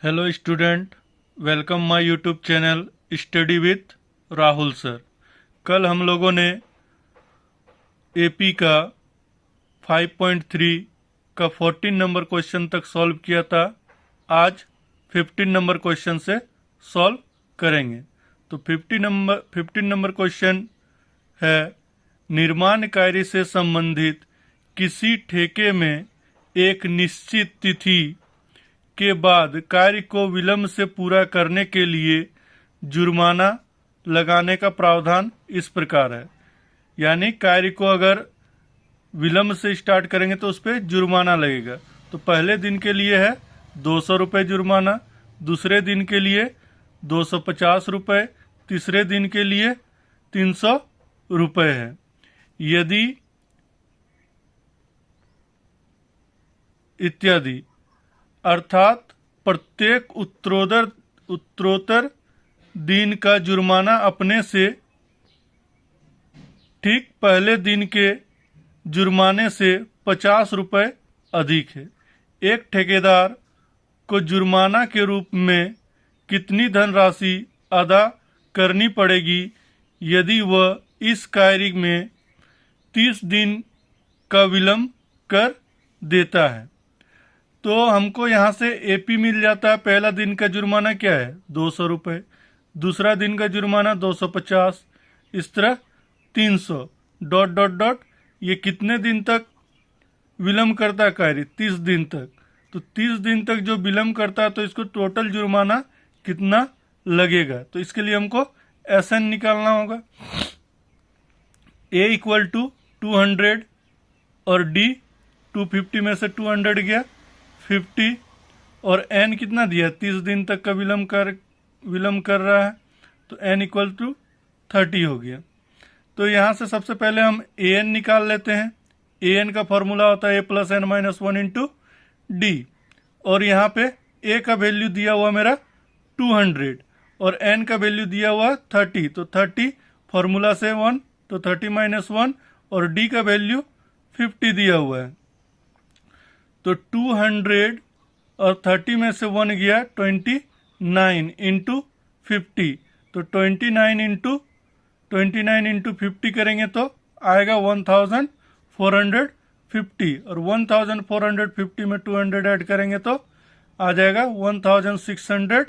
Hello student, welcome my YouTube channel study with Rahul sir. कल हम लोगों ने एपी का 5.3 का 14 नंबर क्वेश्चन तक सॉल्व किया था। आज 15 नंबर क्वेश्चन से सॉल्व करेंगे। तो 15 नंबर क्वेश्चन है, निर्माण कार्य से संबंधित किसी ठेके में एक निश्चित तिथि के बाद कार्य को विलंब से पूरा करने के लिए जुर्माना लगाने का प्रावधान इस प्रकार है। यानी कार्य को अगर विलंब से स्टार्ट करेंगे तो उस पर जुर्माना लगेगा। तो पहले दिन के लिए है 200 रुपये जुर्माना, दूसरे दिन के लिए 250 रुपये, तीसरे दिन के लिए 300 रुपये है। यदि इत्यादि अर्थात प्रत्येक उत्तरोत्तर दिन का जुर्माना अपने से ठीक पहले दिन के जुर्माने से 50 रुपये अधिक है। एक ठेकेदार को जुर्माना के रूप में कितनी धनराशि अदा करनी पड़ेगी यदि वह इस कार्य में 30 दिन का विलंब कर देता है? तो हमको यहाँ से एपी मिल जाता है। पहला दिन का जुर्माना क्या है? 200 रुपये। दूसरा दिन का जुर्माना 250, इस तरह 300 डॉट डॉट डॉट। ये कितने दिन तक विलंब करता है कार्य? 30 दिन तक। तो 30 दिन तक जो विलंब करता है तो इसको टोटल जुर्माना कितना लगेगा? तो इसके लिए हमको एसएन निकालना होगा। ए इक्वल टू 200 और डी 250 में से 200 गया 50 और एन कितना दिया? 30 दिन तक का विलंब कर रहा है तो एन इक्वल टू 30 हो गया। तो यहाँ से सबसे पहले हम ए एन निकाल लेते हैं। ए एन का फॉर्मूला होता है a plus n minus 1 into D. और यहाँ पे ए का वैल्यू दिया हुआ मेरा 200 और एन का वैल्यू दिया हुआ 30। तो 30 फॉर्मूला से 1 तो 30 माइनस 1 और डी का वैल्यू 50 दिया हुआ है। तो 200 और 30 में से 1 गया 29 इंटू 50। तो 29 इंटू 50 करेंगे तो आएगा 1450 और 1450 में 200 ऐड करेंगे तो आ जाएगा 1650।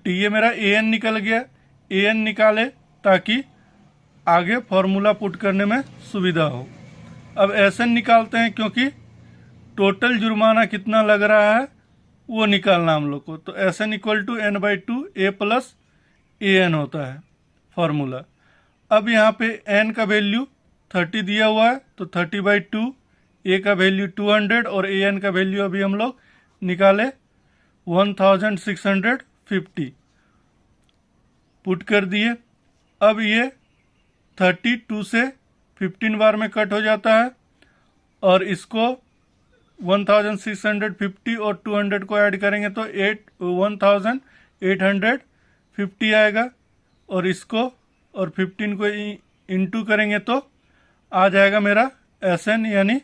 ये मेरा ए एन निकल गया। ए एन निकाले ताकि आगे फॉर्मूला पुट करने में सुविधा हो। अब एस एन निकालते हैं क्योंकि टोटल जुर्माना कितना लग रहा है वो निकालना हम लोग को। तो S N equal to N by 2 A plus A N होता है फॉर्मूला। अब यहाँ पे एन का वैल्यू 30 दिया हुआ है तो 30 बाई 2, ए का वैल्यू 200 और ए एन का वैल्यू अभी हम लोग निकाले 1650 पुट कर दिए। अब ये 32 से 15 बार में कट हो जाता है और इसको 1650 और 200 को ऐड करेंगे तो 1850 आएगा और इसको और 15 को इंटू करेंगे तो आ जाएगा मेरा एस एन यानी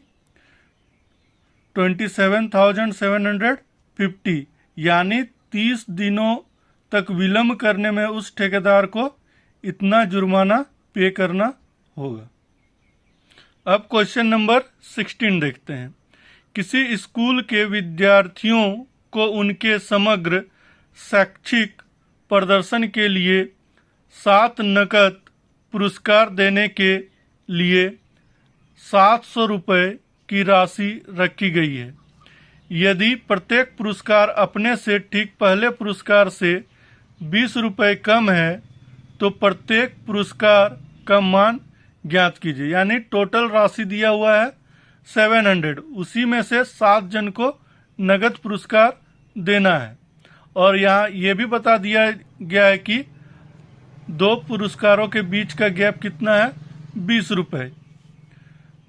27,750। यानी 30 दिनों तक विलंब करने में उस ठेकेदार को इतना जुर्माना पे करना होगा। अब क्वेश्चन नंबर 16 देखते हैं। किसी स्कूल के विद्यार्थियों को उनके समग्र शैक्षिक प्रदर्शन के लिए 7 नकद पुरस्कार देने के लिए 700 रुपये की राशि रखी गई है। यदि प्रत्येक पुरस्कार अपने से ठीक पहले पुरस्कार से 20 रुपये कम है तो प्रत्येक पुरस्कार का मान ज्ञात कीजिए। यानी टोटल राशि दिया हुआ है 700, उसी में से 7 जन को नगद पुरस्कार देना है। और यहाँ ये भी बता दिया गया है कि 2 पुरस्कारों के बीच का गैप कितना है? 20 रुपये।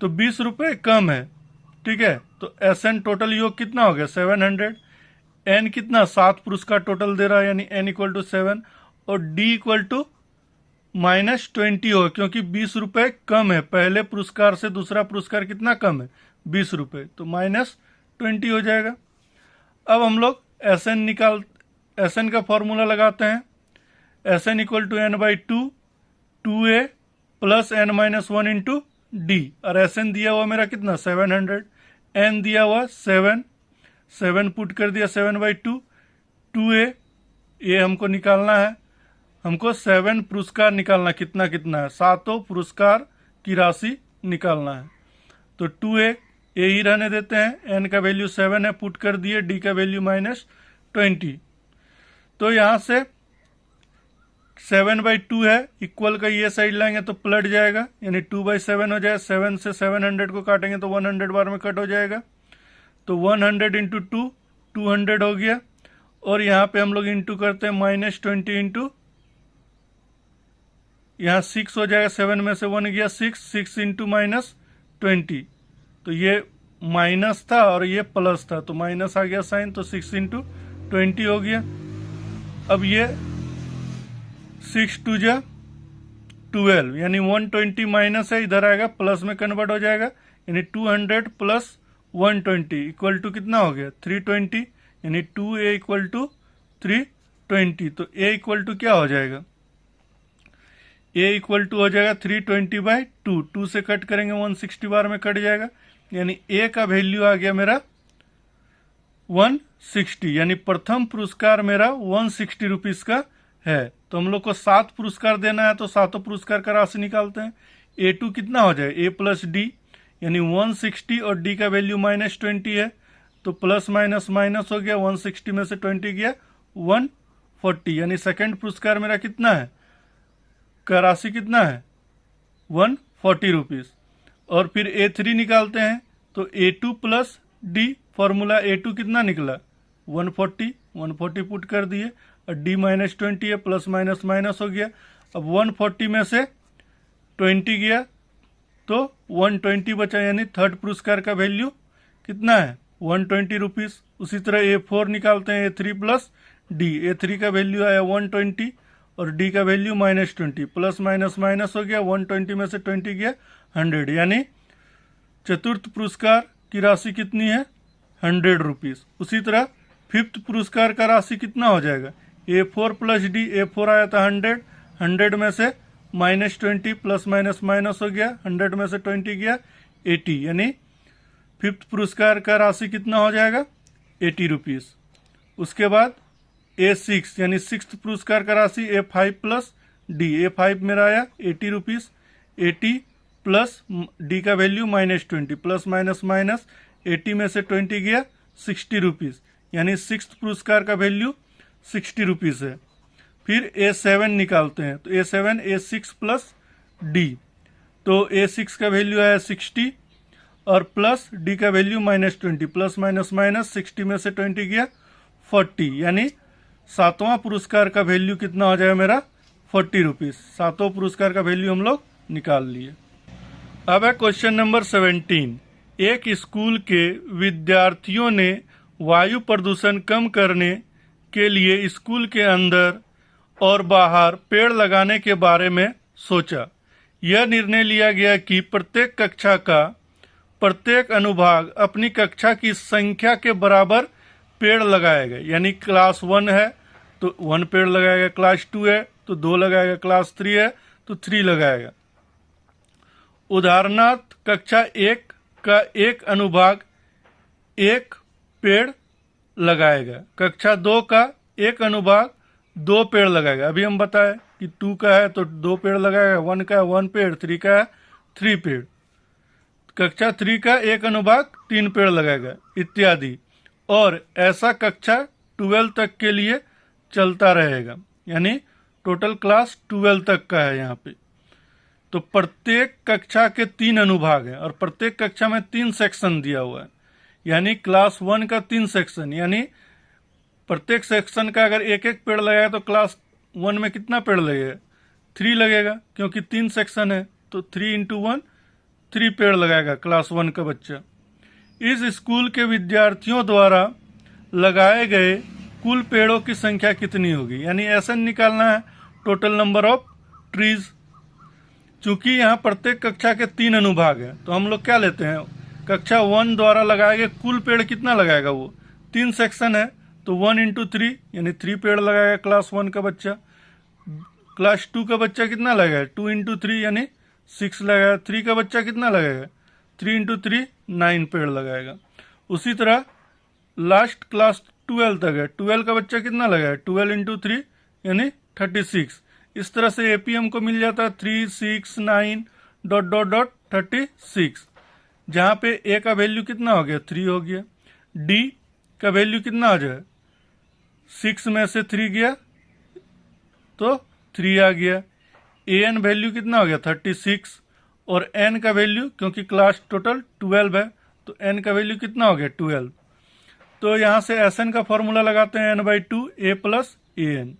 तो 20 रुपये कम है, ठीक है। तो एस एन टोटल योग कितना हो गया? 700। एन कितना? 7 पुरस्कार टोटल दे रहा है यानी एन इक्वल टू 7 और डी इक्वल टू -20 हो क्योंकि 20 रुपये कम है। पहले पुरस्कार से दूसरा पुरस्कार कितना कम है? 20 रुपये। तो -20 हो जाएगा। अब हम लोग एस एन का फॉर्मूला लगाते हैं। S N equal to N by 2a plus n minus 1 into D. और एस एन दिया हुआ मेरा कितना 700, n दिया हुआ 7 पुट कर दिया 7/2, 2a ये हमको निकालना है। हमको 7 पुरस्कार निकालना, कितना कितना है, 7 पुरस्कार की राशि निकालना है। तो 2a ये ही रहने देते हैं, n का वैल्यू 7 है, पुट कर दिए, d का वैल्यू -20। तो यहाँ से 7/2 है, इक्वल का ये साइड लाएंगे तो पलट जाएगा, यानी 2/7 हो जाए। 7 से 700 को काटेंगे तो 100 बार में कट हो जाएगा। तो 100 इंटू 200 हो गया। और यहाँ पे हम लोग इंटू करते हैं -20 इंटू, यहाँ 6 हो जाएगा, 7 में से 1 गया 6 इंटू -20। तो ये माइनस था और ये प्लस था, तो माइनस आ गया साइन, तो 6 इंटू 20 हो गया। अब ये 6 2 जा 12, यानी 120 माइनस है, इधर आएगा प्लस में कन्वर्ट हो जाएगा, यानी 200 प्लस 120 इक्वल टू कितना हो गया 320, यानी 2a इक्वल टू 320। तो a इक्वल टू क्या हो जाएगा, a इक्वल टू हो जाएगा 320/2, 2 से कट करेंगे 160 बार में कट जाएगा, यानी a का वैल्यू आ गया मेरा 160, यानी प्रथम पुरस्कार मेरा 160 रुपीज का है। तो हम लोग को 7 पुरस्कार देना है, तो 7 पुरस्कार का राशि निकालते हैं। a2 कितना हो जाए, a प्लस डी, यानी 160 और d का वैल्यू -20 है, तो प्लस माइनस माइनस हो गया, 160 में से 20 गया 140, यानी सेकंड पुरस्कार मेरा कितना है, का राशि कितना है 140 रुपीज। और फिर a3 निकालते हैं, तो a2 plus d, formula a2 कितना निकला 140 पुट कर दिए, और d -20 है, प्लस माइनस माइनस हो गया। अब 140 में से 20 गया तो 120 बचा, यानी थर्ड पुरस्कार का वैल्यू कितना है 120 रुपीज। उसी तरह a4 निकालते हैं, a3 प्लस d, a3 का वैल्यू आया 120 और d का वैल्यू -20, प्लस माइनस माइनस हो गया, 120 में से 20 गया 100, यानी चतुर्थ पुरस्कार की राशि कितनी है 100 रुपीज। उसी तरह फिफ्थ पुरस्कार का राशि कितना हो जाएगा, a4 प्लस डी, a4 आया था 100 में से -20 प्लस माइनस माइनस हो गया, 100 में से 20 गया 80, यानी फिफ्थ पुरस्कार का राशि कितना हो जाएगा 80 रुपीज। उसके बाद a6 यानी सिक्स्थ पुरस्कार का राशि a5 प्लस डी, a5 मेरा आया 80 रुपीज, 80 प्लस डी का वैल्यू -20, प्लस माइनस माइनस, 80 में से 20 गया 60 रुपीज, यानी सिक्स्थ पुरस्कार का वैल्यू 60 रुपीज है। फिर a7 निकालते हैं, तो a7 a6 प्लस डी, तो a6 का वैल्यू आया 60 और प्लस डी का वैल्यू -20, प्लस माइनस माइनस, 60 में से 20 गया 40, यानी सातवां पुरस्कार का वैल्यू कितना हो जाएगा मेरा 40 रुपीज। सातों पुरस्कार का वैल्यू हम लोग निकाल लिए। अब है क्वेश्चन नंबर 17। एक स्कूल के विद्यार्थियों ने वायु प्रदूषण कम करने के लिए स्कूल के अंदर और बाहर पेड़ लगाने के बारे में सोचा। यह निर्णय लिया गया कि प्रत्येक कक्षा का प्रत्येक अनुभाग अपनी कक्षा की संख्या के बराबर पेड़ लगाएगा, यानी क्लास 1 है तो 1 पेड़ लगाएगा, क्लास 2 है तो 2 लगाएगा, क्लास 3 है तो 3 लगाएगा। उदाहरणार्थ कक्षा 1 का एक अनुभाग 1 पेड़ लगाएगा, कक्षा 2 का एक अनुभाग 2 पेड़ लगाएगा। अभी हम बताए कि 2 का है तो 2 पेड़ लगाएगा, 1 का है 1 पेड़, 3 का है 3 पेड़, कक्षा 3 का एक अनुभाग 3 पेड़ लगाएगा इत्यादि। और ऐसा कक्षा 12 तक के लिए चलता रहेगा, यानी टोटल क्लास 12 तक का है यहाँ पे। तो प्रत्येक कक्षा के 3 अनुभाग हैं और प्रत्येक कक्षा में 3 सेक्शन दिया हुआ है, यानी क्लास 1 का 3 सेक्शन, यानी प्रत्येक सेक्शन का अगर एक एक पेड़ लगाया तो क्लास 1 में कितना पेड़ लगेगा 3 लगेगा, क्योंकि 3 सेक्शन है तो 3 × 1 3 पेड़ लगाएगा क्लास 1 का बच्चा। इस स्कूल के विद्यार्थियों द्वारा लगाए गए कुल पेड़ों की संख्या कितनी होगी, यानी ऐसा निकालना है टोटल नंबर ऑफ ट्रीज। चूंकि यहाँ प्रत्येक कक्षा के 3 अनुभाग हैं तो हम लोग क्या लेते हैं, कक्षा 1 द्वारा लगाए गए कुल पेड़ कितना लगाएगा, वो 3 सेक्शन है तो 1 इंटू 3 यानी 3 पेड़ लगाएगा क्लास 1 का बच्चा। क्लास 2 का बच्चा कितना लगाएगा? 2 इंटू 3 यानी 6 लगाएगा। 3 का बच्चा कितना लगाएगा? 3 इंटू 3 9 पेड़ लगाएगा। उसी तरह लास्ट क्लास 12 तक है, 12 का बच्चा कितना लगाएगा? 12 इंटू 3 यानी 36। इस तरह से एपीएम को मिल जाता है 3 6 9 डॉट डॉट डॉट 36, जहाँ पे ए का वैल्यू कितना हो गया? 3 हो गया। डी का वैल्यू कितना आ जाए? 6 में से 3 गया तो 3 आ गया। ए एन वैल्यू कितना हो गया? 36। और एन का वैल्यू, क्योंकि क्लास टोटल 12 है, तो एन का वैल्यू कितना हो गया? 12। तो यहाँ से एस एन का फॉर्मूला लगाते हैं n/2 a plus A N.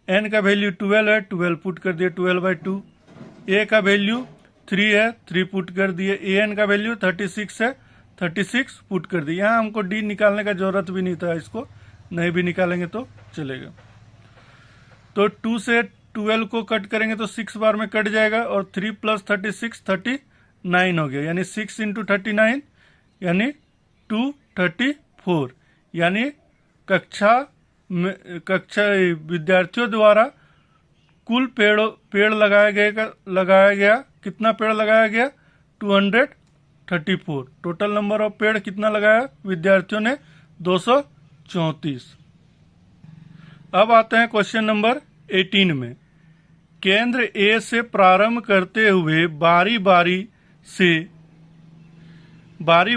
N का वैल्यू 12 है, 12 पुट कर दिए 12/2। ए का वैल्यू 3 है, 3 पुट कर दिए। ए एन का वैल्यू 36 है, 36 पुट कर दिए। यहाँ हमको डी निकालने का जरूरत भी नहीं था, इसको नहीं भी निकालेंगे तो चलेगा। तो 2 से 12 को कट करेंगे तो 6 बार में कट जाएगा, और 3 प्लस 36 39 हो गया, यानी 6 इंटू 39 यानी 234। यानी कक्षा विद्यार्थियों द्वारा कुल पेड़ लगाया गया कितना पेड़ लगाया गया? 234। टोटल नंबर ऑफ पेड़ कितना लगाया विद्यार्थियों ने? 234। अब आते हैं क्वेश्चन नंबर 18 में। केंद्र ए से प्रारंभ करते हुए बारी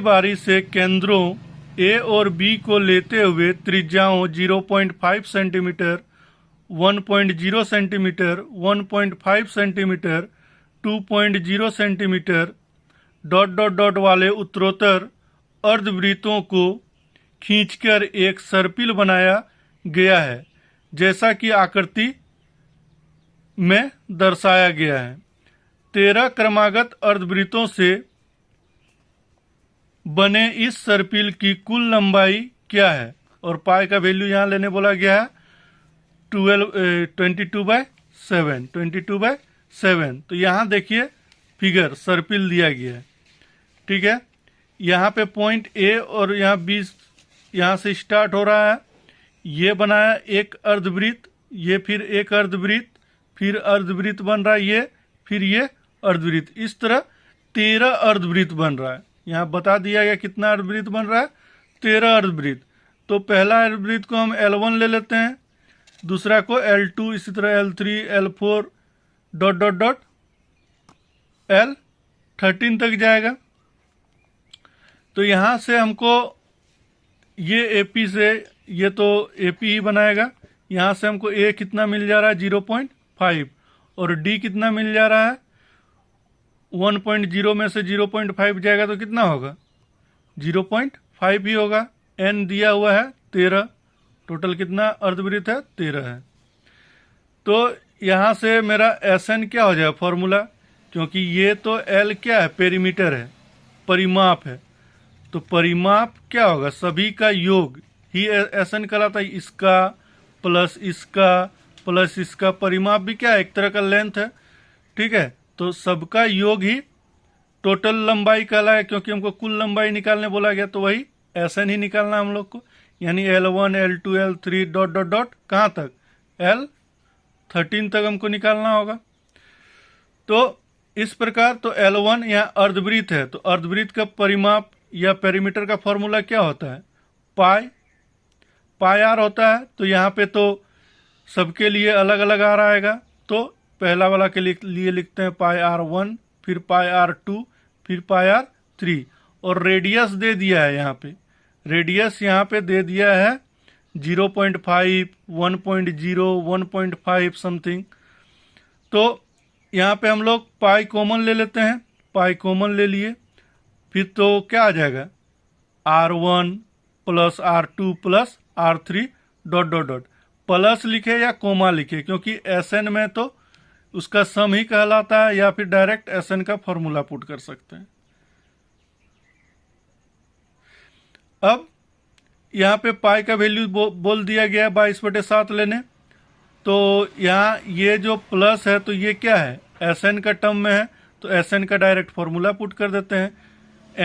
बारी से केंद्रों ए और बी को लेते हुए त्रिज्याओं 0.5 centimetre, 1.0 centimetre, 1.5 centimetre, 2.0 centimetre dot dot dot वाले उत्तरोत्तर अर्धवृत्तों को खींचकर एक सर्पिल बनाया गया है, जैसा कि आकृति में दर्शाया गया है। 13 क्रमागत अर्धवृत्तों से बने इस सर्पिल की कुल लंबाई क्या है? और पाई का वैल्यू यहाँ लेने बोला गया है 22/7, 22/7। तो यहाँ देखिए फिगर सर्पिल दिया गया है, ठीक है। यहाँ पे पॉइंट ए और यहाँ बी यहाँ से स्टार्ट हो रहा है। ये बनाया एक अर्धवृत्त, ये फिर एक अर्धवृत्त, फिर अर्धवृत्त बन रहा है ये, फिर ये अर्धवृत्त। इस तरह 13 अर्धवृत्त बन रहा है। यहाँ बता दिया गया कितना अर्धवृत्त बन रहा है? 13 अर्धवृत्त। तो पहला अर्धवृत्त को हम L1 ले लेते हैं, दूसरा को L2, इसी तरह L3, L4 dot dot dot L13 तक जाएगा। तो यहाँ से हमको ये AP से, ये तो AP ही बनाएगा। यहाँ से हमको A कितना मिल जा रहा है? 0.5, और D कितना मिल जा रहा है? 1.0 में से 0.5 जाएगा तो कितना होगा? 0.5 ही होगा। N दिया हुआ है 13, टोटल कितना अर्धवृत्त है? 13 है। तो यहाँ से मेरा SN क्या हो जाएगा फॉर्मूला? क्योंकि ये तो L क्या है? पेरीमीटर है, परिमाप है। तो परिमाप क्या होगा? सभी का योग ही SN कहलाता है। इसका प्लस इसका प्लस इसका, परिमाप भी क्या है? एक तरह का लेंथ है, ठीक है। तो सबका योग ही टोटल लंबाई कहलाए, क्योंकि हमको कुल लंबाई निकालने बोला गया, तो वही SN ही निकालना हम लोग को। यानी L1, L2, L3 dot dot dot कहाँ तक? L13 तक हमको निकालना होगा। तो इस प्रकार तो L1 यहाँ अर्धवृत्त है, तो अर्धवृत्त का परिमाप या पेरीमीटर का फॉर्मूला क्या होता है? पाई आर होता है। तो यहाँ पे तो सबके लिए अलग अलग आर आएगा। तो पहला वाला के लिए लिखते हैं πr1, फिर πr2, फिर πr3। और रेडियस दे दिया है यहाँ पे, रेडियस यहाँ पे दे दिया है 0.5, 1.0, 1.5 समथिंग। तो यहाँ पे हम लोग पाई कॉमन ले लेते हैं, पाई कॉमन ले लिए, फिर तो क्या आ जाएगा? R1 plus R2 plus R3 dot dot dot. Plus लिखे या कोमा लिखे, क्योंकि SN में तो उसका सम ही कहलाता है, या फिर डायरेक्ट SN का फॉर्मूला पुट कर सकते हैं। अब यहाँ पे पाई का वैल्यू बोल दिया गया 22/7 लेने। तो यहाँ ये जो प्लस है तो ये क्या है? SN का टर्म में है, तो SN का डायरेक्ट फॉर्मूला पुट कर देते हैं।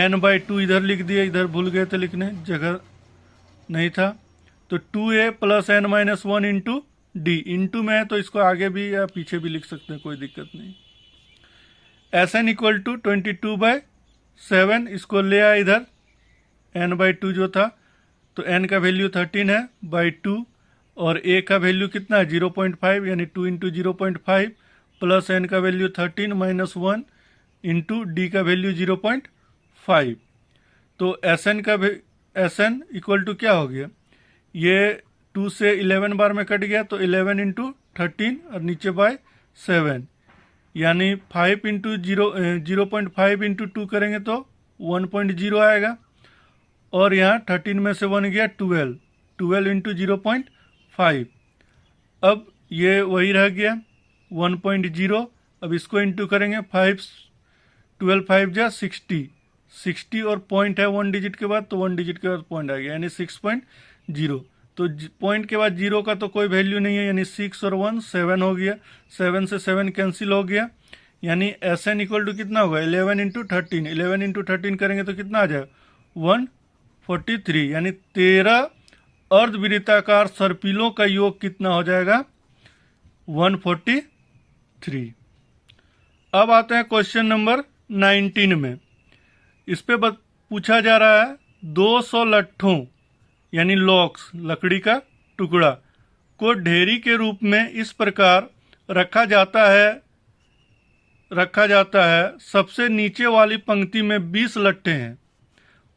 N/2 इधर लिख दिए, इधर भूल गए थे लिखने, जगह नहीं था। तो 2a plus n minus 1 into D, into में है तो इसको आगे भी या पीछे भी लिख सकते हैं, कोई दिक्कत नहीं। Sn इक्वल टू 22/7, इसको ले आया इधर, n/2 जो था, तो n का वैल्यू 13 है बाई 2, और a का वैल्यू कितना है 0.5, यानी 2 इंटू 0.5 प्लस n का वैल्यू 13 माइनस 1 इंटू डी का वैल्यू 0.5। तो Sn इक्वल टू क्या हो गया, ये 2 से 11 बार में कट गया तो 11 इंटू 13 और नीचे बाय 7, यानी 5 इंटू 0.5 इंटू 2 करेंगे तो 1.0 आएगा, और यहाँ 13 में से 1 गया 12 इंटू 0.5, अब ये वही रह गया 1.0। अब इसको इंटू करेंगे 12 5 जा 60 और पॉइंट है 1 डिजिट के बाद, तो 1 डिजिट के बाद पॉइंट आ गया, यानी 6.0। तो पॉइंट के बाद 0 का तो कोई वैल्यू नहीं है, यानी 6 और 1 7 हो गया, 7 से 7 कैंसिल हो गया, यानी Sn इक्वल टू कितना होगा 11 इंटू 13, 11 इंटू 13 करेंगे तो कितना आ जाएगा 143, यानी 13 अर्धवृत्ताकार सर्पिलों का योग कितना हो जाएगा 143। अब आते हैं क्वेश्चन नंबर 19 में। इस पे पूछा जा रहा है 200 लट्ठों यानी लॉक्स, लकड़ी का टुकड़ा को ढेरी के रूप में इस प्रकार रखा जाता है, सबसे नीचे वाली पंक्ति में 20 लट्ठे हैं,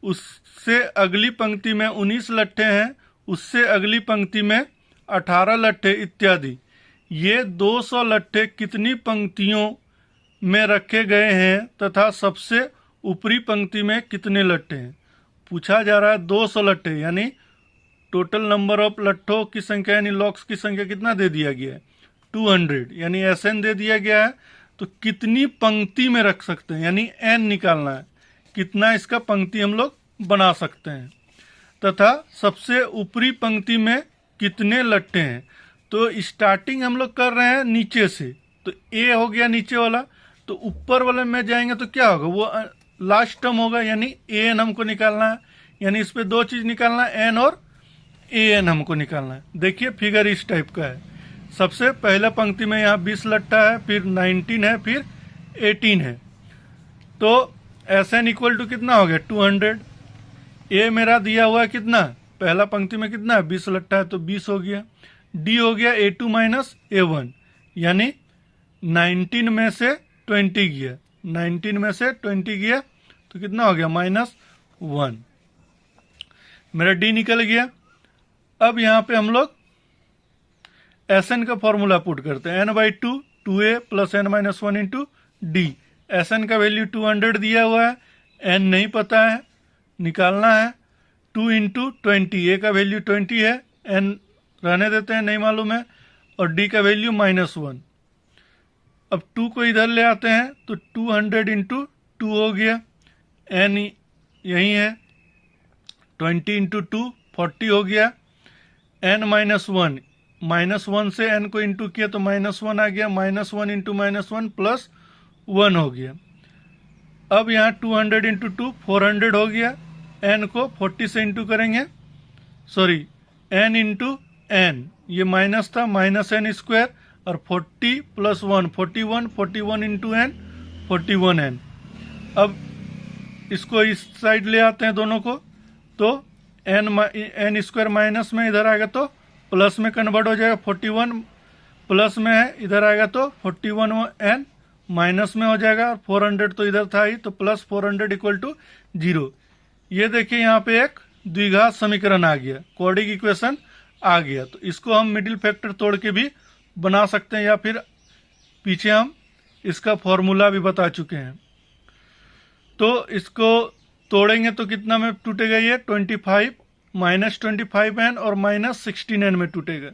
उससे अगली पंक्ति में 19 लट्ठे हैं, उससे अगली पंक्ति में 18 लट्ठे इत्यादि। ये 200 लट्ठे कितनी पंक्तियों में रखे गए हैं तथा सबसे ऊपरी पंक्ति में कितने लट्ठे हैं। पूछा जा रहा है 200 लट्ठे, यानी टोटल नंबर ऑफ लट्ठों की संख्या यानी लॉक्स की संख्या कितना दे दिया गया है 200, यानी Sn दे दिया गया है, तो कितनी पंक्ति में रख सकते हैं, यानी n निकालना है, कितना इसका पंक्ति हम लोग बना सकते हैं, तथा सबसे ऊपरी पंक्ति में कितने लट्ठे हैं। तो स्टार्टिंग हम लोग कर रहे हैं नीचे से, तो a हो गया नीचे वाला, तो ऊपर वाले में जाएंगे तो क्या होगा, वो लास्ट टर्म होगा, यानी an हमको निकालना है, यानी इस पे दो चीज निकालना है, n और an हमको निकालना है। देखिए फिगर इस टाइप का है, सबसे पहला पंक्ति में यहाँ 20 लट्ठा है, फिर 19 है, फिर 18 है, तो Sn इक्वल टू कितना हो गया 200। a मेरा दिया हुआ है कितना, पहला पंक्ति में कितना है 20 लट्ठा है तो 20 हो गया, d हो गया a2 माइनस a1, यानी 19 में से 20 गया, 19 में से 20 गया तो कितना हो गया -1, मेरा d निकल गया। अब यहाँ पे हम लोग Sn का फॉर्मूला पुट करते हैं, n/2 2a plus n minus 1 into D. Sn का वैल्यू 200 दिया हुआ है, n नहीं पता है, निकालना है 2 इंटू 20, a का वैल्यू 20 है, n रहने देते हैं नहीं मालूम है, और d का वैल्यू -1। अब 2 को इधर ले आते हैं तो 200 इंटू 2 हो गया, n यही है, 20 इंटू 2 40 हो गया, n -1, -1 से n को इंटू किया तो -1 आ गया, -1 इंटू -1 प्लस 1 हो गया। अब यहाँ 200 इंटू 2 400 हो गया, n को 40 से इंटू करेंगे, सॉरी n इंटू n, ये माइनस था, -n स्क्वायर, और 40 प्लस 1 41 इंटू n 41n। अब इसको इस साइड ले आते हैं दोनों को, तो n स्क्वायर माइनस में इधर आएगा तो प्लस में कन्वर्ट हो जाएगा, 41 प्लस में है इधर आएगा तो 41n माइनस में हो जाएगा, और 400 तो इधर था ही, तो प्लस 400 इक्वल टू 0। ये देखिए यहाँ पे एक द्विघात समीकरण आ गया, क्वाड्रिक इक्वेशन आ गया, तो इसको हम मिडिल फैक्टर तोड़ के भी बना सकते हैं, या फिर पीछे हम इसका फॉर्मूला भी बता चुके हैं। तो इसको तोड़ेंगे तो कितना में टूटेगा, ये 25 -25n और -16n में टूटेगा।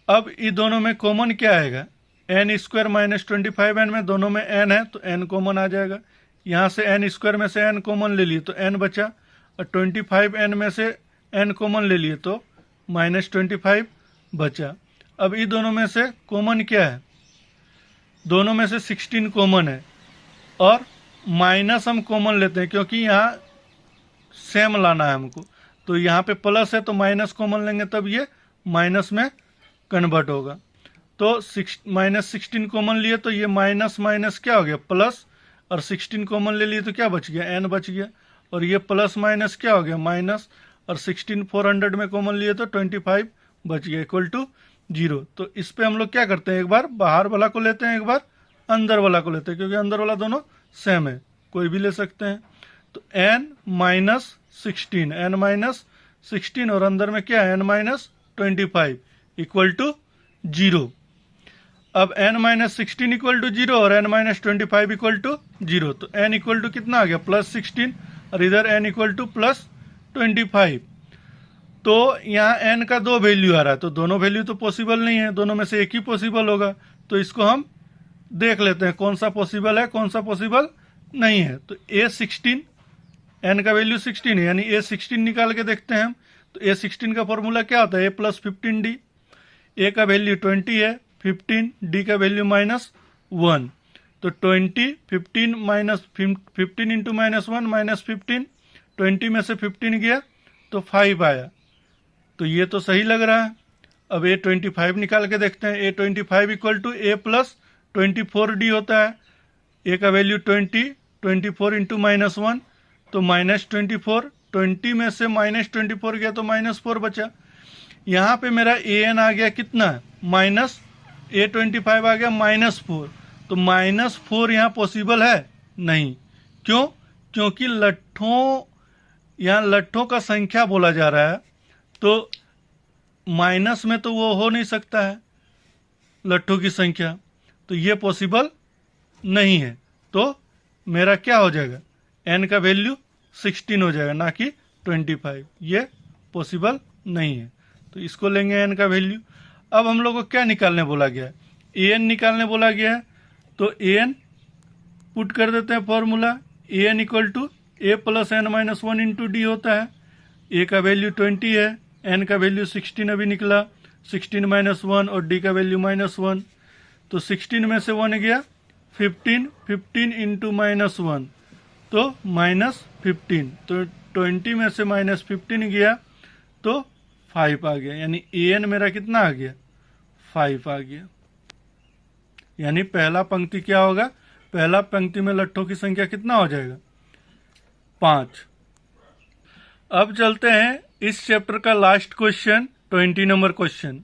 अब इन दोनों में कॉमन क्या आएगा, n स्क्वायर -25n में दोनों में n है तो n कॉमन आ जाएगा, यहाँ से n स्क्वायर में से n कॉमन ले लिए तो n बचा, और 25n में से n कॉमन ले लिए तो -25 बचा। अब इन दोनों में से कॉमन क्या है, दोनों में से 16 कॉमन है, और माइनस हम कॉमन लेते हैं क्योंकि यहाँ सेम लाना है हमको, तो यहाँ पे प्लस है तो माइनस कॉमन लेंगे तब ये माइनस में कन्वर्ट होगा। तो -16 कॉमन लिए तो ये माइनस माइनस क्या हो गया प्लस, और 16 कॉमन ले लिए तो क्या बच गया n बच गया, और ये प्लस माइनस क्या हो गया माइनस, और 16 400 में कॉमन लिए तो 25 बच गया इक्वल टू 0। तो इस पे हम लोग क्या करते हैं, एक बार बाहर वाला को लेते हैं, एक बार अंदर वाला को लेते हैं, क्योंकि अंदर वाला दोनों सेम है, कोई भी ले सकते हैं। तो n माइनस 16 और अंदर में क्या है n माइनस 25 इक्वल टू 0। अब n माइनस 16 इक्वल टू 0 और n माइनस 25 इक्वल टू 0, तो n इक्वल टू कितना आ गया +16 और इधर n इक्वल टू +25। तो यहाँ n का 2 वैल्यू आ रहा है, तो दोनों वैल्यू तो पॉसिबल नहीं है, दोनों में से एक ही पॉसिबल होगा। तो इसको हम देख लेते हैं कौन सा पॉसिबल है कौन सा पॉसिबल नहीं है। तो A16 n का वैल्यू 16 है, यानी A16 निकाल के देखते हैं हम। तो A16 का फॉर्मूला क्या होता है, A + 15D। A का वैल्यू 20 है, 15, D का वैल्यू -1। तो 20 15 माइनस 15 इंटू -1 -15, 20 में से 15 गया तो 5 आया, तो ये तो सही लग रहा है। अब A25 निकाल के देखते हैं। A25 equal to A + 24D होता है। A का वैल्यू 20, 24 इंटू -1 तो -24, 20 में से -24 गया तो -4 बचा। यहाँ पे मेरा an आ गया कितना, A25 आ गया -4। तो -4 यहाँ पॉसिबल है नहीं, क्यों, क्योंकि यहाँ लट्ठों का संख्या बोला जा रहा है, तो माइनस में तो वो हो नहीं सकता है लट्ठों की संख्या, तो ये पॉसिबल नहीं है। तो मेरा क्या हो जाएगा, n का वैल्यू 16 हो जाएगा, ना कि 25। ये पॉसिबल नहीं है, तो इसको लेंगे n का वैल्यू। अब हम लोग को क्या निकालने बोला गया है, an निकालने बोला गया है। तो an पुट कर देते हैं formula, an equal to A + n-1 into D होता है। a का वैल्यू 20 है, n का वैल्यू 16 अभी निकला, 16 -1 और d का वैल्यू -1। तो 16 में से 1 गया 15, 15 इंटू -1 तो -15, तो 20 में से -15 गया तो 5 आ गया, यानी an मेरा कितना आ गया 5 आ गया। यानी पहला पंक्ति क्या होगा, पहला पंक्ति में लट्ठों की संख्या कितना हो जाएगा 5। अब चलते हैं इस चैप्टर का लास्ट क्वेश्चन, 20 नंबर क्वेश्चन।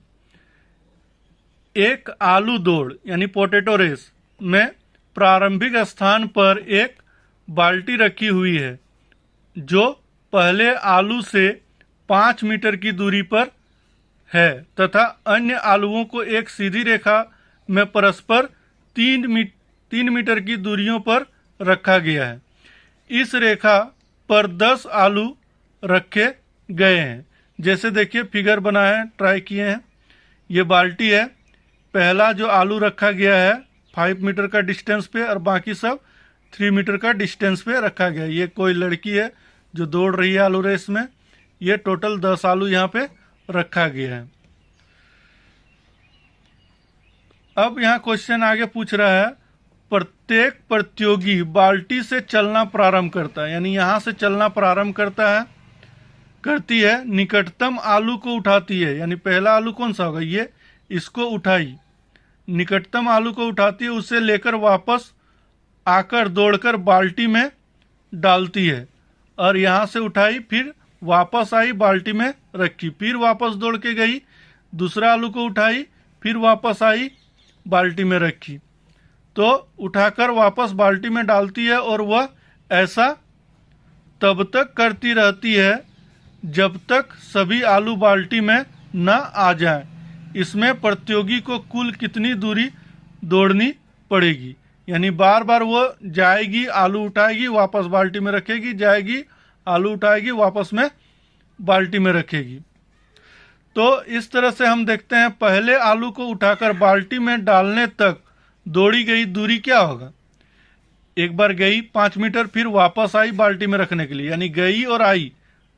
एक आलू दौड़ यानी पोटैटो रेस में प्रारंभिक स्थान पर एक बाल्टी रखी हुई है जो पहले आलू से 5 मीटर की दूरी पर है तथा अन्य आलुओं को एक सीधी रेखा में परस्पर 3 मीटर की दूरियों पर रखा गया है। इस रेखा पर 10 आलू रखे गए हैं। जैसे देखिए फिगर बनाया है, ट्राई किए हैं। ये बाल्टी है, पहला जो आलू रखा गया है 5 मीटर का डिस्टेंस पे और बाकी सब 3 मीटर का डिस्टेंस पे रखा गया है। ये कोई लड़की है जो दौड़ रही है आलू रेस में। ये टोटल 10 आलू यहाँ पे रखा गया है। अब यहाँ क्वेश्चन आगे पूछ रहा है, प्रत्येक प्रतियोगी बाल्टी से चलना प्रारंभ करता है, यानी यहाँ से चलना प्रारंभ करती है, निकटतम आलू को उठाती है, यानी पहला आलू कौन सा होगा, ये, इसको उठाई, निकटतम आलू को उठाती है, उसे लेकर वापस आकर दौड़कर बाल्टी में डालती है, और यहाँ से उठाई फिर वापस आई बाल्टी में रखी, फिर वापस दौड़ के गई, दूसरा आलू को उठाई, फिर वापस आई बाल्टी में रखी, तो उठाकर वापस बाल्टी में डालती है, और वह ऐसा तब तक करती रहती है जब तक सभी आलू बाल्टी में न आ जाएं। इसमें प्रतियोगी को कुल कितनी दूरी दौड़नी पड़ेगी, यानी बार बार वो जाएगी, आलू उठाएगी, वापस बाल्टी में रखेगी, जाएगी, आलू उठाएगी, वापस में बाल्टी में रखेगी। तो इस तरह से हम देखते हैं, पहले आलू को उठाकर बाल्टी में डालने तक दौड़ी गई दूरी क्या होगा, एक बार गई 5 मीटर, फिर वापस आई बाल्टी में रखने के लिए, यानी गई और आई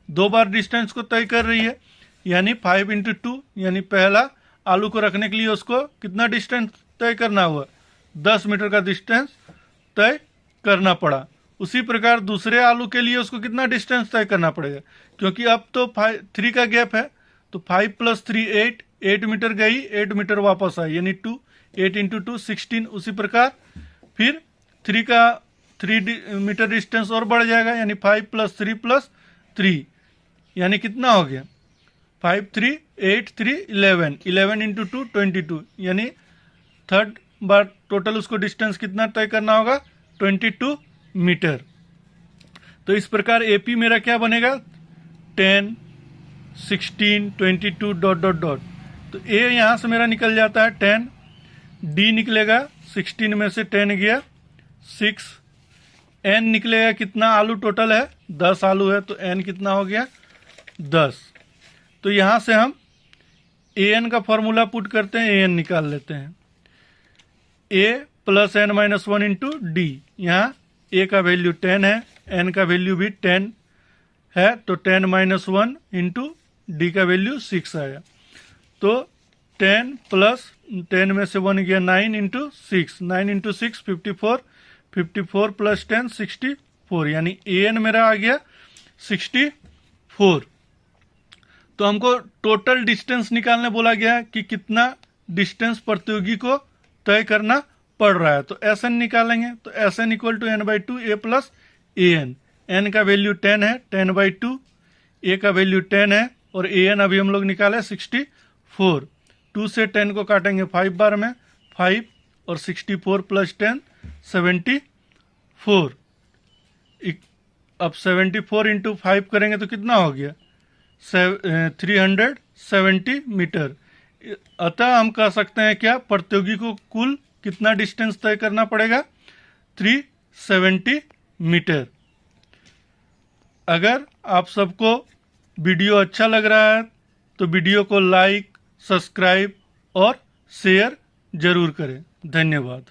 2 बार डिस्टेंस को तय कर रही है, यानी 5 × 2, यानी पहला आलू को रखने के लिए उसको कितना डिस्टेंस तय करना हुआ, 10 मीटर का डिस्टेंस तय करना पड़ा। उसी प्रकार दूसरे आलू के लिए उसको कितना डिस्टेंस तय करना पड़ेगा, क्योंकि अब तो 3 का गैप है, तो 5 + 3 8 मीटर गई, 8 मीटर वापस आई, यानी 2, 8 × 2 16। उसी प्रकार फिर 3 मीटर डिस्टेंस और बढ़ जाएगा, यानी 5 + 3 + 3, यानी कितना हो गया 5 3 8 3 11, 11 × 2 22, यानी थर्ड बार टोटल उसको डिस्टेंस कितना तय करना होगा 22 मीटर। तो इस प्रकार एपी मेरा क्या बनेगा 10 16 22 ... तो ए यहाँ से मेरा निकल जाता है 10, डी निकलेगा 16 में से 10 गया 6, एन निकलेगा कितना आलू टोटल है 10 आलू है, तो एन कितना हो गया 10। तो यहाँ से हम ए एन का फॉर्मूला पुट करते हैं, ए एन निकाल लेते हैं, ए + n - 1 × डी। यहाँ ए का वैल्यू 10 है, एन का वैल्यू भी 10 है, तो 10 - 1 × डी का वैल्यू 6 आया। तो 10 + 10 में से 1 गया 9 × 6, 9 × 6 54, 54 + 10 64, यानी ए एन मेरा आ गया 64। तो हमको टोटल डिस्टेंस निकालने बोला गया कि कितना डिस्टेंस प्रतियोगी को तय करना पड़ रहा है। तो एस एन निकालेंगे, तो S N = n/2 a + A N. N का वैल्यू 10 है, 10/2, ए का वैल्यू 10 है, और ए एन अभी हम लोग निकाले 64। 2 से 10 को काटेंगे 5 बार में, 5, और 64 + 10 74। अब 74 × 5 करेंगे तो कितना हो गया 370 मीटर। अतः हम कह सकते हैं क्या प्रतियोगी को कुल कितना डिस्टेंस तय करना पड़ेगा 370 मीटर। अगर आप सबको वीडियो अच्छा लग रहा है तो वीडियो को लाइक, सब्सक्राइब और शेयर जरूर करें। धन्यवाद।